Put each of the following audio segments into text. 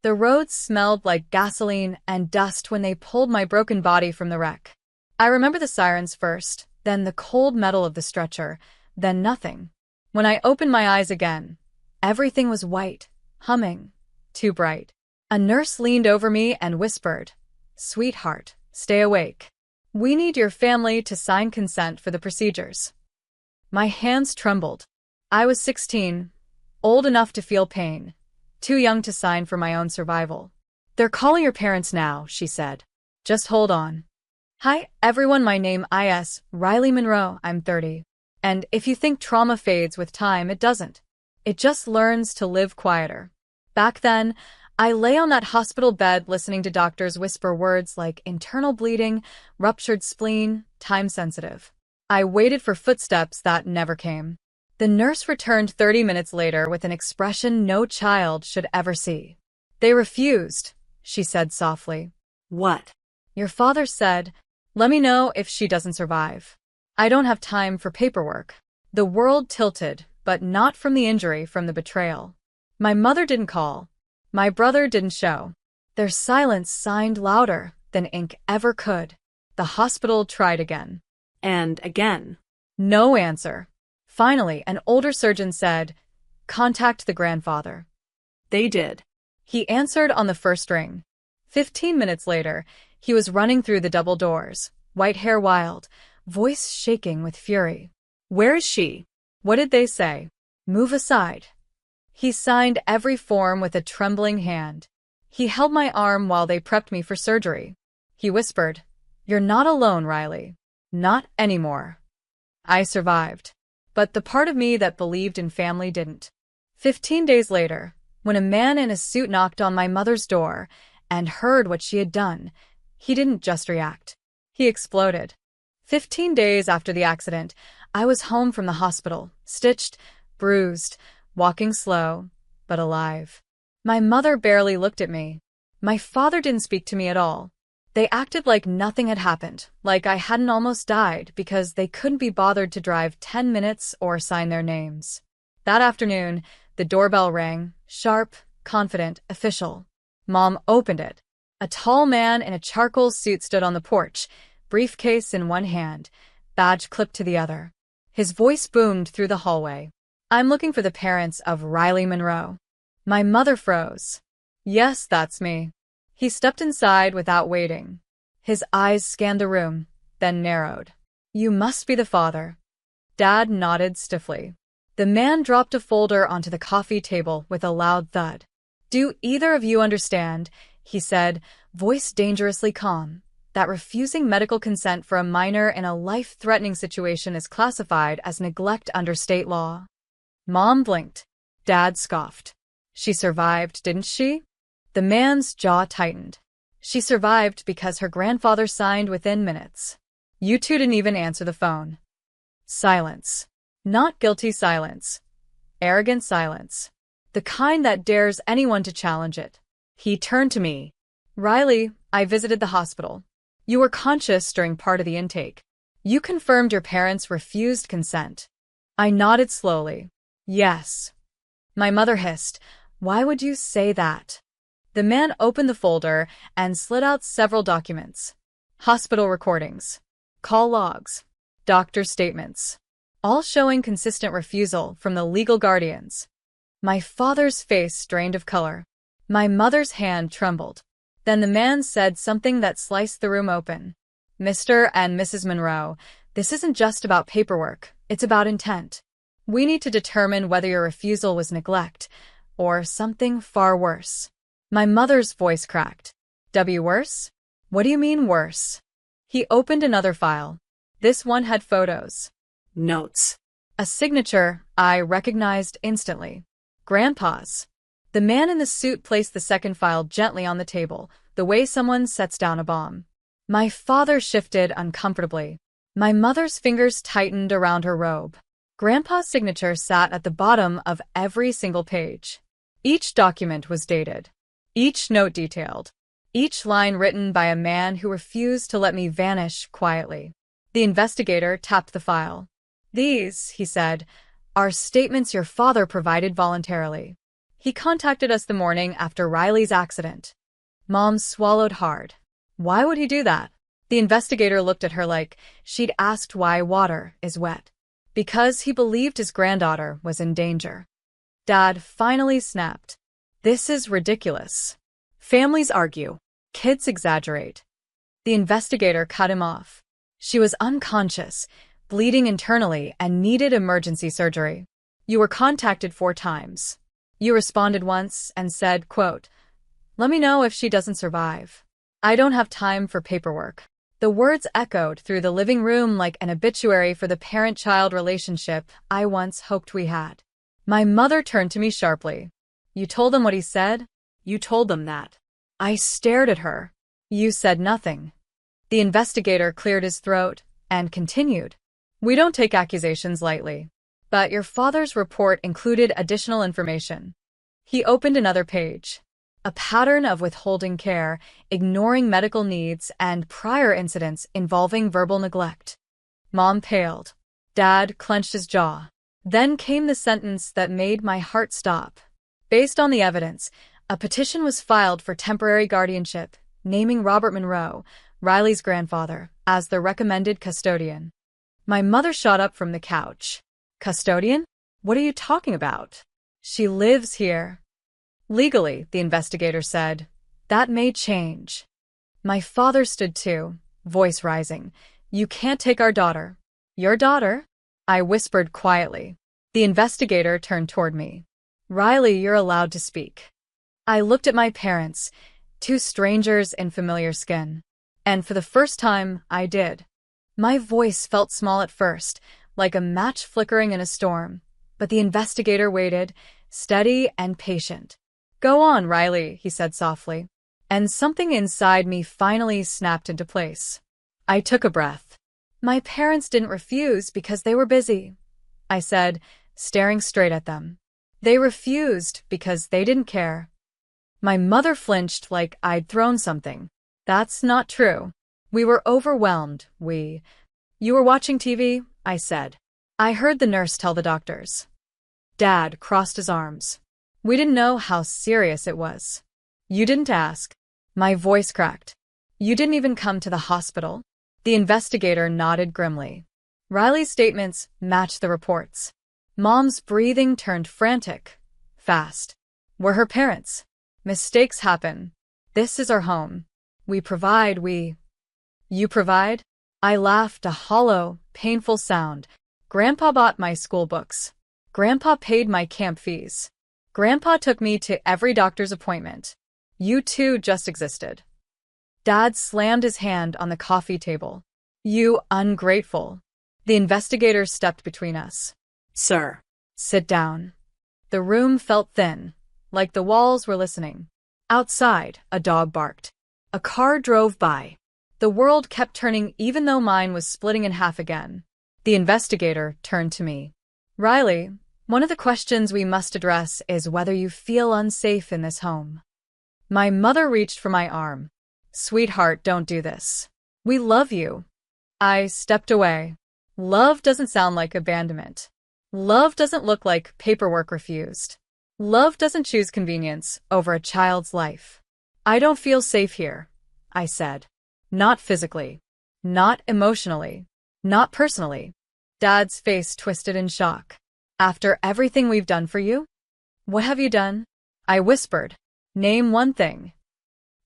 The roads smelled like gasoline and dust when they pulled my broken body from the wreck. I remember the sirens first, then the cold metal of the stretcher, then nothing. When I opened my eyes again, everything was white, humming, too bright. A nurse leaned over me and whispered, "Sweetheart, stay awake. We need your family to sign consent for the procedures." My hands trembled. I was 16, old enough to feel pain, too young to sign for my own survival. "They're calling your parents now," she said. "Just hold on." "Hi, everyone, my name is Riley Monroe, I'm 30. And if you think trauma fades with time, it doesn't. It just learns to live quieter." Back then, I lay on that hospital bed listening to doctors whisper words like internal bleeding, ruptured spleen, time-sensitive. I waited for footsteps that never came. The nurse returned 30 minutes later with an expression no child should ever see. "They refused," she said softly. "What?" "Your father said, let me know if she doesn't survive. I don't have time for paperwork." The world tilted, but not from the injury, from the betrayal. My mother didn't call. My brother didn't show. Their silence signed louder than ink ever could. The hospital tried again. And again. No answer. Finally, an older surgeon said, "Contact the grandfather." They did. He answered on the first ring. 15 minutes later, he was running through the double doors, white hair wild, voice shaking with fury. "Where is she?" "What did they say?" "Move aside." He signed every form with a trembling hand. He held my arm while they prepped me for surgery. He whispered, "You're not alone, Riley. Not anymore." I survived. But the part of me that believed in family didn't. 15 days later, when a man in a suit knocked on my mother's door and heard what she had done, he didn't just react. He exploded. 15 days after the accident, I was home from the hospital, stitched, bruised, walking slow, but alive. My mother barely looked at me. My father didn't speak to me at all. They acted like nothing had happened, like I hadn't almost died because they couldn't be bothered to drive 10 minutes or sign their names. That afternoon, the doorbell rang, sharp, confident, official. Mom opened it. A tall man in a charcoal suit stood on the porch, briefcase in one hand, badge clipped to the other. His voice boomed through the hallway. "I'm looking for the parents of Riley Monroe." My mother froze. "Yes, that's me." He stepped inside without waiting. His eyes scanned the room, then narrowed. "You must be the father." Dad nodded stiffly. The man dropped a folder onto the coffee table with a loud thud. "Do either of you understand," he said, voice dangerously calm, "that refusing medical consent for a minor in a life-threatening situation is classified as neglect under state law?" Mom blinked. Dad scoffed. "She survived, didn't she?" The man's jaw tightened. "She survived because her grandfather signed within minutes." "You two didn't even answer the phone." Silence. Not guilty silence. Arrogant silence. The kind that dares anyone to challenge it. He turned to me. "Riley, I visited the hospital. You were conscious during part of the intake. You confirmed your parents refused consent." I nodded slowly. "Yes." My mother hissed, "Why would you say that?" The man opened the folder and slid out several documents. Hospital recordings, call logs, doctor statements, all showing consistent refusal from the legal guardians. My father's face drained of color. My mother's hand trembled. Then the man said something that sliced the room open. "Mr. and Mrs. Monroe, this isn't just about paperwork, it's about intent. We need to determine whether your refusal was neglect or something far worse." My mother's voice cracked. Worse? What do you mean worse?" He opened another file. This one had photos. Notes. A signature I recognized instantly. Grandpa's. The man in the suit placed the second file gently on the table, the way someone sets down a bomb. My father shifted uncomfortably. My mother's fingers tightened around her robe. Grandpa's signature sat at the bottom of every single page. Each document was dated. Each note detailed. Each line written by a man who refused to let me vanish quietly. The investigator tapped the file. "These," he said, "are statements your father provided voluntarily." He contacted us the morning after Riley's accident. Mom swallowed hard. Why would he do that? The investigator looked at her like she'd asked why water is wet. Because he believed his granddaughter was in danger. Dad finally snapped. This is ridiculous. Families argue. Kids exaggerate. The investigator cut him off. She was unconscious, bleeding internally, and needed emergency surgery. You were contacted 4 times. You responded once and said, quote, "Let me know if she doesn't survive. I don't have time for paperwork." The words echoed through the living room like an obituary for the parent-child relationship I once hoped we had. My mother turned to me sharply. You told them what he said? You told them that. I stared at her. You said nothing. The investigator cleared his throat and continued. We don't take accusations lightly. But your father's report included additional information. He opened another page. A pattern of withholding care, ignoring medical needs, and prior incidents involving verbal neglect. Mom paled. Dad clenched his jaw. Then came the sentence that made my heart stop. Based on the evidence, a petition was filed for temporary guardianship, naming Robert Monroe, Riley's grandfather, as the recommended custodian. My mother shot up from the couch. Custodian? What are you talking about? She lives here. Legally, the investigator said. That may change. My father stood too, voice rising. You can't take our daughter. Your daughter? I whispered quietly. The investigator turned toward me. Riley, you're allowed to speak. I looked at my parents, 2 strangers in familiar skin. And for the first time, I did. My voice felt small at first, like a match flickering in a storm, but the investigator waited, steady and patient. Go on, Riley, he said softly. And something inside me finally snapped into place. I took a breath. My parents didn't refuse because they were busy, I said, staring straight at them. They refused because they didn't care. My mother flinched like I'd thrown something. That's not true. We were overwhelmed, You were watching TV? I said. I heard the nurse tell the doctors. Dad crossed his arms. We didn't know how serious it was. You didn't ask. My voice cracked. You didn't even come to the hospital? The investigator nodded grimly. Riley's statements matched the reports. Mom's breathing turned frantic. Fast. We're her parents. Mistakes happen. This is our home. We provide, You provide? I laughed, a hollow, painful sound. Grandpa bought my school books. Grandpa paid my camp fees. Grandpa took me to every doctor's appointment. You two just existed. Dad slammed his hand on the coffee table. You ungrateful. The investigator stepped between us. Sir. Sit down. The room felt thin, like the walls were listening. Outside, a dog barked. A car drove by. The world kept turning even though mine was splitting in half again. The investigator turned to me. Riley, one of the questions we must address is whether you feel unsafe in this home. My mother reached for my arm. Sweetheart, don't do this. We love you. I stepped away. Love doesn't sound like abandonment. Love doesn't look like paperwork refused. Love doesn't choose convenience over a child's life. I don't feel safe here, I said. Not physically. Not emotionally. Not personally. Dad's face twisted in shock. After everything we've done for you? What have you done? I whispered. Name one thing.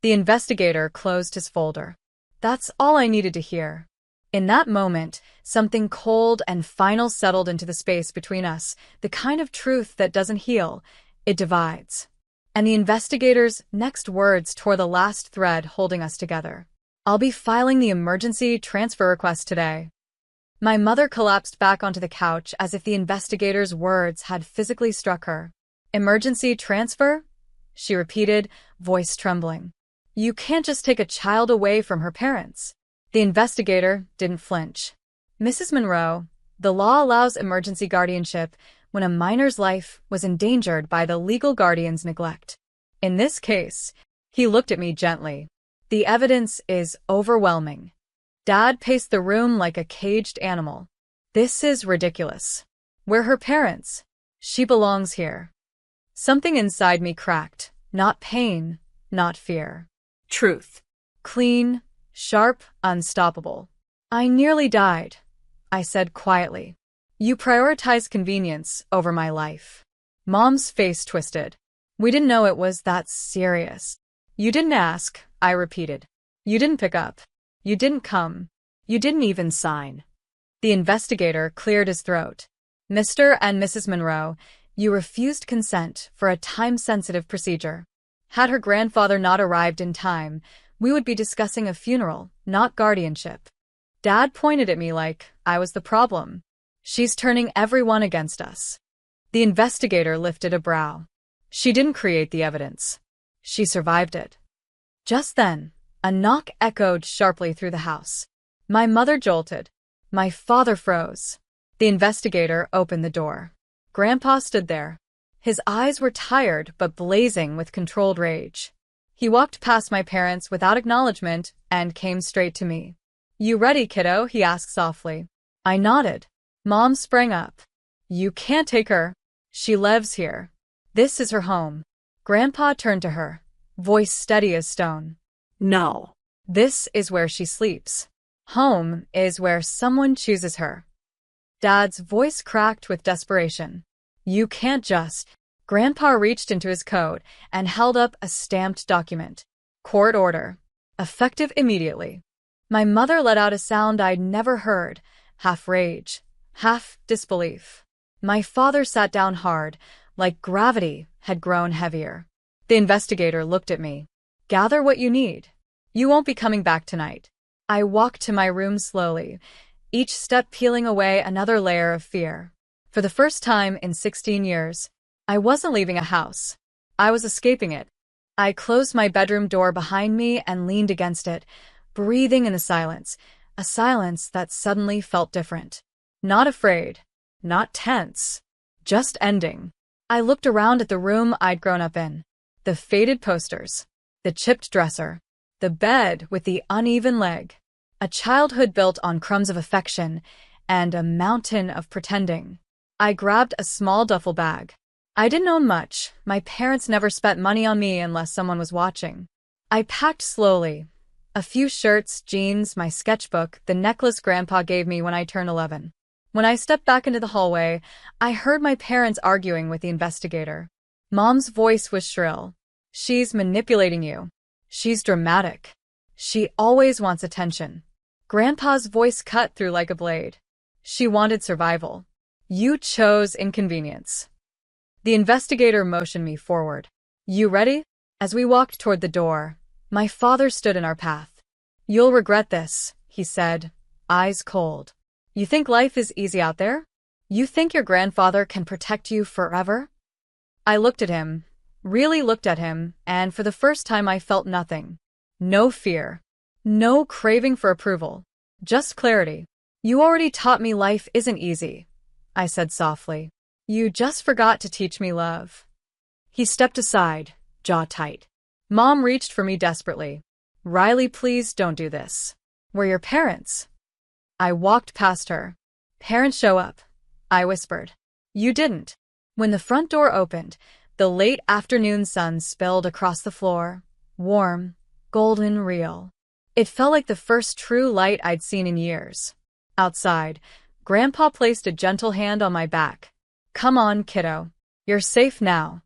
The investigator closed his folder. That's all I needed to hear. In that moment, something cold and final settled into the space between us, the kind of truth that doesn't heal, it divides. And the investigator's next words tore the last thread holding us together. I'll be filing the emergency transfer request today. My mother collapsed back onto the couch as if the investigator's words had physically struck her. Emergency transfer? She repeated, voice trembling. You can't just take a child away from her parents. The investigator didn't flinch. Mrs. Monroe, the law allows emergency guardianship when a minor's life was endangered by the legal guardian's neglect. In this case, he looked at me gently. The evidence is overwhelming. Dad paced the room like a caged animal. This is ridiculous. We're her parents. She belongs here. Something inside me cracked. Not pain, not fear. Truth. Clean, sharp, unstoppable. I nearly died, I said quietly. You prioritize convenience over my life. Mom's face twisted. We didn't know it was that serious. You didn't ask, I repeated. You didn't pick up. You didn't come. You didn't even sign. The investigator cleared his throat. Mr. and Mrs. Monroe, you refused consent for a time-sensitive procedure. Had her grandfather not arrived in time, we would be discussing a funeral, not guardianship. Dad pointed at me like I was the problem. She's turning everyone against us. The investigator lifted a brow. She didn't create the evidence. She survived it. Just then, a knock echoed sharply through the house. My mother jolted. My father froze. The investigator opened the door. Grandpa stood there. His eyes were tired but blazing with controlled rage. He walked past my parents without acknowledgement and came straight to me. You ready, kiddo? He asked softly. I nodded. Mom sprang up. You can't take her. She lives here. This is her home. Grandpa turned to her, voice steady as stone. No. This is where she sleeps. Home is where someone chooses her. Dad's voice cracked with desperation. You can't just. Grandpa reached into his coat and held up a stamped document. Court order. Effective immediately. My mother let out a sound I'd never heard, half rage, half disbelief. My father sat down hard, like gravity had grown heavier. The investigator looked at me. Gather what you need. You won't be coming back tonight. I walked to my room slowly, each step peeling away another layer of fear. For the first time in 16 years, I wasn't leaving a house. I was escaping it. I closed my bedroom door behind me and leaned against it, breathing in the silence, a silence that suddenly felt different. Not afraid, not tense, just ending. I looked around at the room I'd grown up in. The faded posters, the chipped dresser, the bed with the uneven leg, a childhood built on crumbs of affection, and a mountain of pretending. I grabbed a small duffel bag. I didn't own much. My parents never spent money on me unless someone was watching. I packed slowly. A few shirts, jeans, my sketchbook, the necklace Grandpa gave me when I turned 11. When I stepped back into the hallway, I heard my parents arguing with the investigator. Mom's voice was shrill. She's manipulating you. She's dramatic. She always wants attention. Grandpa's voice cut through like a blade. She wanted survival. You chose inconvenience. The investigator motioned me forward. You ready? As we walked toward the door, my father stood in our path. You'll regret this, he said, eyes cold. You think life is easy out there? You think your grandfather can protect you forever? I looked at him, really looked at him, and for the first time I felt nothing. No fear. No craving for approval. Just clarity. You already taught me life isn't easy, I said softly. You just forgot to teach me love. He stepped aside, jaw tight. Mom reached for me desperately. Riley, please don't do this. We're your parents. I walked past her. Parents show up, I whispered. You didn't. When the front door opened, the late afternoon sun spilled across the floor, warm, golden, real. It felt like the first true light I'd seen in years. Outside, Grandpa placed a gentle hand on my back. Come on, kiddo. You're safe now.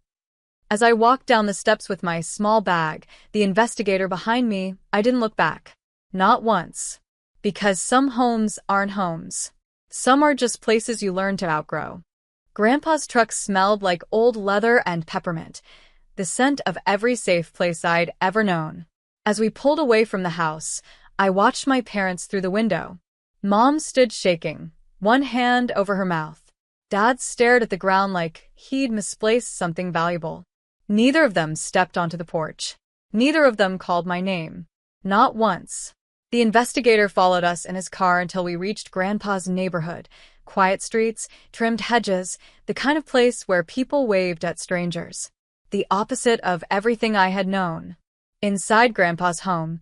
As I walked down the steps with my small bag, the investigator behind me, I didn't look back. Not once. Because some homes aren't homes. Some are just places you learn to outgrow. Grandpa's truck smelled like old leather and peppermint, the scent of every safe place I'd ever known. As we pulled away from the house, I watched my parents through the window. Mom stood shaking, one hand over her mouth. Dad stared at the ground like he'd misplaced something valuable. Neither of them stepped onto the porch. Neither of them called my name. Not once. The investigator followed us in his car until we reached Grandpa's neighborhood. Quiet streets, trimmed hedges, the kind of place where people waved at strangers. The opposite of everything I had known. Inside Grandpa's home,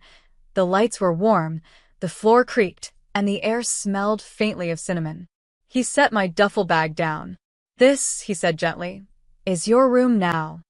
the lights were warm, the floor creaked, and the air smelled faintly of cinnamon. He set my duffel bag down. This, he said gently, Is your room now?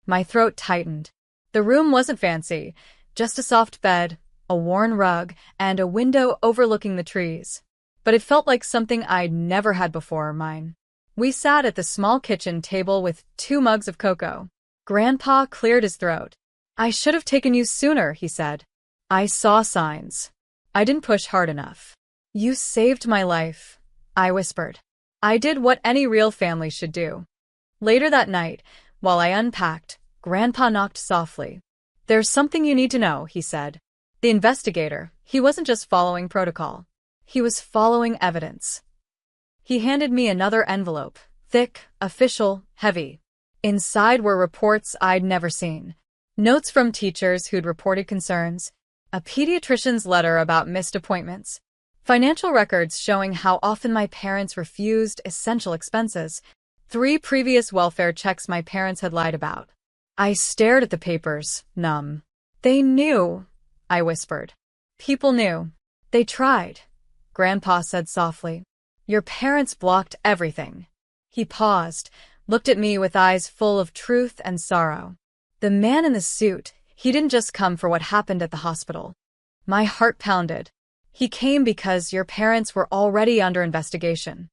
My throat tightened. The room wasn't fancy, just a soft bed, a worn rug, and a window overlooking the trees. But it felt like something I'd never had before mine. We sat at the small kitchen table with 2 mugs of cocoa. Grandpa cleared his throat. I should have taken you sooner, he said. I saw signs. I didn't push hard enough. You saved my life, I whispered. I did what any real family should do. Later that night, while I unpacked, Grandpa knocked softly. There's something you need to know, he said. The investigator, he wasn't just following protocol. He was following evidence. He handed me another envelope, thick, official, heavy. Inside were reports I'd never seen. Notes from teachers who'd reported concerns, a pediatrician's letter about missed appointments, financial records showing how often my parents refused essential expenses, 3 previous welfare checks my parents had lied about. I stared at the papers, numb. They knew, I whispered. People knew. They tried, Grandpa said softly. Your parents blocked everything. He paused, looked at me with eyes full of truth and sorrow. The man in the suit, he didn't just come for what happened at the hospital. My heart pounded. He came because your parents were already under investigation.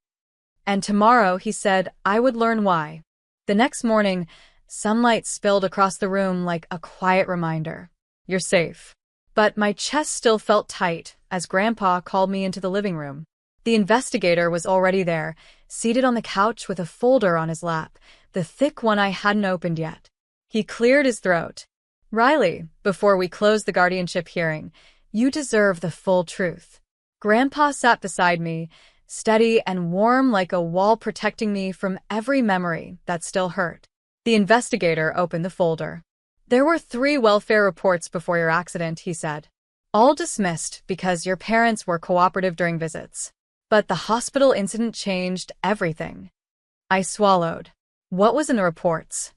And tomorrow, he said, I would learn why. The next morning, sunlight spilled across the room like a quiet reminder. You're safe. But my chest still felt tight as Grandpa called me into the living room. The investigator was already there, seated on the couch with a folder on his lap, the thick one I hadn't opened yet. He cleared his throat. Riley, before we close the guardianship hearing, you deserve the full truth. Grandpa sat beside me, steady and warm like a wall protecting me from every memory that still hurt. The investigator opened the folder. There were 3 welfare reports before your accident, he said. All dismissed because your parents were cooperative during visits. But the hospital incident changed everything. I swallowed. What was in the reports?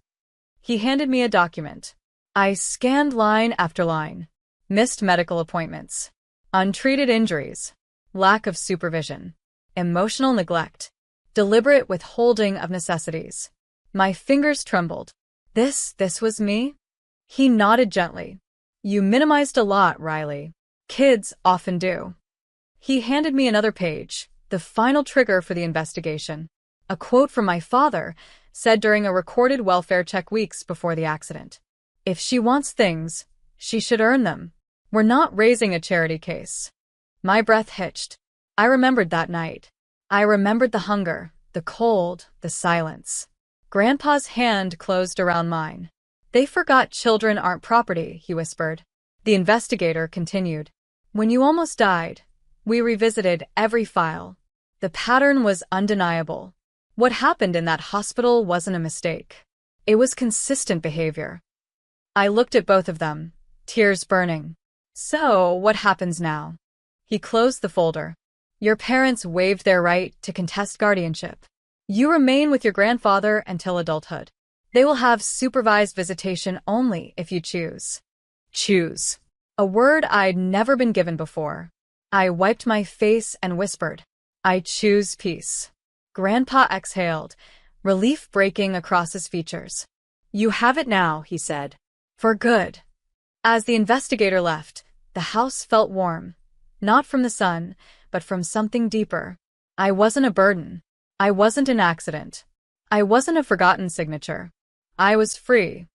He handed me a document. I scanned line after line. Missed medical appointments. Untreated injuries. Lack of supervision. Emotional neglect. Deliberate withholding of necessities. My fingers trembled. This was me? He nodded gently. You minimized a lot, Riley. Kids often do. He handed me another page, the final trigger for the investigation. A quote from my father, said during a recorded welfare check weeks before the accident. If she wants things, she should earn them. We're not raising a charity case. My breath hitched. I remembered that night. I remembered the hunger, the cold, the silence. Grandpa's hand closed around mine. They forgot children aren't property, he whispered. The investigator continued. When you almost died, we revisited every file. The pattern was undeniable. What happened in that hospital wasn't a mistake. It was consistent behavior. I looked at both of them, tears burning. So, what happens now? He closed the folder. Your parents waived their right to contest guardianship. You remain with your grandfather until adulthood. They will have supervised visitation only if you choose. Choose. A word I'd never been given before. I wiped my face and whispered, I choose peace. Grandpa exhaled, relief breaking across his features. You have it now, he said. For good. As the investigator left, the house felt warm. Not from the sun, but from something deeper. I wasn't a burden. I wasn't an accident. I wasn't a forgotten signature. I was free.